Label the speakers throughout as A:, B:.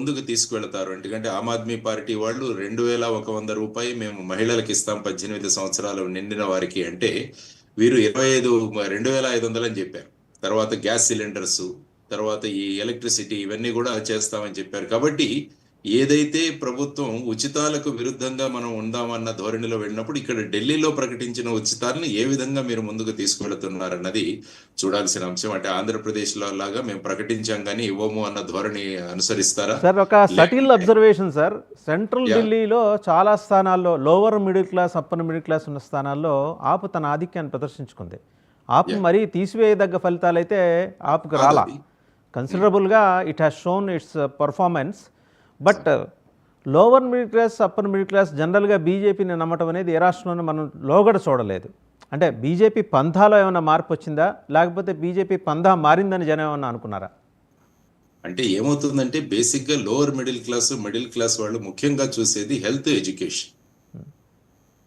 A: ముందుకు తీసుకువెళతారు? ఎందుకంటే ఆమ్ ఆద్మీ పార్టీ వాళ్ళు 2,100 మేము మహిళలకు ఇస్తాం 18 సంవత్సరాలు నిండిన వారికి అంటే, వీరు 2,500 అని చెప్పారు. తర్వాత గ్యాస్ సిలిండర్స్, తర్వాత ఈ ఎలక్ట్రిసిటీ ఇవన్నీ కూడా చేస్తామని చెప్పారు. కాబట్టి ఏదైతే ప్రభుత్వం ఉచితాలకు విరుద్ధంగా మనం ఉందామన్న ధోరణిలో వెళ్ళినప్పుడు, ఇక్కడ ఢిల్లీలో ప్రకటించిన ఉచితాలను ఏ విధంగా మీరు ముందుకు తీసుకువెళుతున్నారన్నది చూడాల్సిన అంశం. అంటే ఆంధ్రప్రదేశ్లో లాగా మేము ప్రకటించాం కానీ ఇవ్వము అన్న ధోరణి అనుసరిస్తారా?
B: సార్ ఒక సటిల్ అబ్జర్వేషన్ సార్, సెంట్రల్ ఢిల్లీలో చాలా స్థానాల్లో lower middle class, upper middle class ఉన్న స్థానాల్లో ఆపు తన ఆధిక్యాన్ని ప్రదర్శించుకుంది. ఆపు మరీ తీసివేయదగ్గ ఫలితాలు అయితే ఆపుకు రాలా. కన్సిడరబుల్గా it has shown its performance. But lower middle class, upper middle class జనరల్గా బీజేపీని నమ్మటం అనేది ఏ రాష్ట్రంలోనూ మనం లోగడ చూడలేదు. అంటే బీజేపీ పంథాలో ఏమైనా మార్పు వచ్చిందా, లేకపోతే బీజేపీ పంథా మారిందని జనం ఏమన్నా అనుకున్నారా?
A: అంటే ఏమవుతుందంటే బేసిక్గా లోవర్ మిడిల్ క్లాస్ వాళ్ళు ముఖ్యంగా చూసేది హెల్త్, ఎడ్యుకేషన్.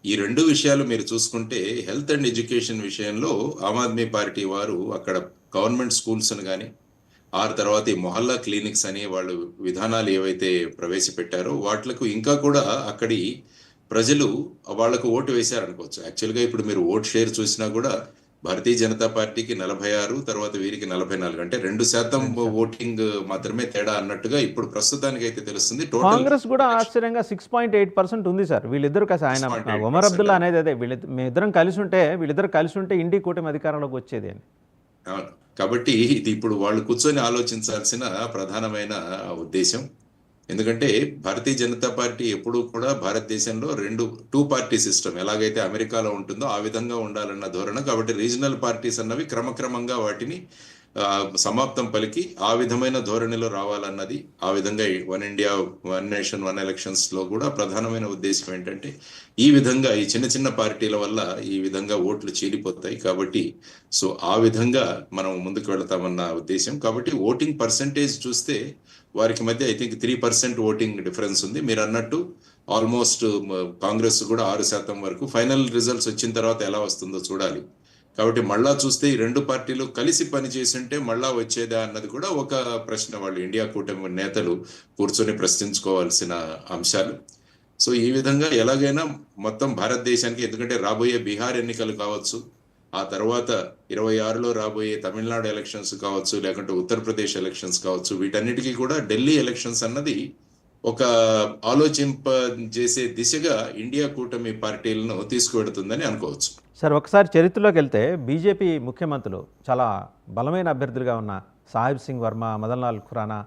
A: ఈ రెండు విషయాలు మీరు చూసుకుంటే, హెల్త్ అండ్ ఎడ్యుకేషన్ విషయంలో ఆమ్ ఆద్మీ పార్టీ వారు అక్కడ గవర్నమెంట్ స్కూల్స్ను కానీ, ఆ తర్వాత ఈ మొహల్లా క్లినిక్స్ అని వాళ్ళు విధానాలు ఏవైతే ప్రవేశపెట్టారో వాటికి ఇంకా కూడా అక్కడి ప్రజలు వాళ్లకు ఓటు వేశారనుకోవచ్చు. యాక్చువల్గా ఇప్పుడు మీరు ఓట్ షేర్ చూసినా కూడా భారతీయ జనతా పార్టీకి 46, తర్వాత వీరికి 44, అంటే 2% ఓటింగ్ మాత్రమే తేడా అన్నట్టుగా ఇప్పుడు ప్రస్తుతానికి అయితే తెలుస్తుంది.
B: కాంగ్రెస్ కూడా ఆశ్చర్యంగా 6.8% ఉంది సార్. వీళ్ళిద్దరు కలిసి, ఆయన ఒమర్ అబ్దుల్లా అనేది అదే, మేమిద్దరం వీళ్ళిద్దరు కలిసి ఉంటే ఇండి కూటమి అధికారంలోకి వచ్చేది అని.
A: కాబట్టి ఇది ఇప్పుడు వాళ్ళు కూర్చొని ఆలోచించాల్సిన ప్రధానమైన ఉద్దేశం. ఎందుకంటే భారతీయ జనతా పార్టీ ఎప్పుడూ కూడా భారతదేశంలో టూ పార్టీ సిస్టమ్ ఎలాగైతే అమెరికాలో ఉంటుందో ఆ విధంగా ఉండాలన్న ధోరణి. కాబట్టి రీజనల్ పార్టీస్ అన్నవి క్రమక్రమంగా వాటిని సమాప్తం పలికి ఆ విధమైన ధోరణిలో రావాలన్నది. ఆ విధంగా one India one nation one elections లో కూడా ప్రధానమైన ఉద్దేశం ఏంటంటే, ఈ విధంగా ఈ చిన్న చిన్న పార్టీల వల్ల ఈ విధంగా ఓట్లు చీలిపోతాయి. కాబట్టి సో ఆ విధంగా మనం ముందుకు వెళతామన్న ఉద్దేశం. కాబట్టి ఓటింగ్ పర్సంటేజ్ చూస్తే వారికి మధ్య ఐ థింక్ 3% ఓటింగ్ డిఫరెన్స్ ఉంది. మీరు అన్నట్టు ఆల్మోస్ట్ కాంగ్రెస్ కూడా 6% వరకు. ఫైనల్ రిజల్ట్స్ వచ్చిన తర్వాత ఎలా వస్తుందో చూడాలి. కాబట్టి మళ్ళా చూస్తే ఈ రెండు పార్టీలు కలిసి పనిచేస్తుంటే మళ్ళా వచ్చేదా అన్నది కూడా ఒక ప్రశ్న. వాళ్ళు ఇండియా కూటమి నేతలు కూర్చొని ప్రశ్నించుకోవాల్సిన అంశాలు. సో ఈ విధంగా ఎలాగైనా మొత్తం భారతదేశానికి, ఎందుకంటే రాబోయే బీహార్ ఎన్నికలు కావచ్చు, ఆ తర్వాత 26లో రాబోయే తమిళనాడు ఎలక్షన్స్ కావచ్చు, లేకుంటే ఉత్తరప్రదేశ్ ఎలక్షన్స్ కావచ్చు, వీటన్నిటికీ కూడా ఢిల్లీ ఎలక్షన్స్ అన్నది ఒక ఆలోచింపజేసే దిశగా ఇండియా కూటమి పార్టీలను తీసుకువెడుతుందని అనుకోవచ్చు.
B: సార్ ఒకసారి చరిత్రలోకి వెళ్తే బీజేపీ ముఖ్యమంత్రులు చాలా బలమైన అభ్యర్థులుగా ఉన్న సాహిబ్ సింగ్ వర్మ, మదన్ లాల్ ఖురానా,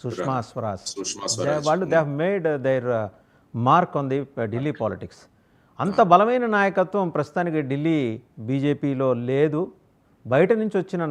B: సుష్మా స్వరాజ్, వాళ్ళు they have made their mark on the Delhi politics. అంత బలమైన నాయకత్వం ప్రస్తుతానికి ఢిల్లీ బీజేపీలో లేదు. బయట నుంచి వచ్చిన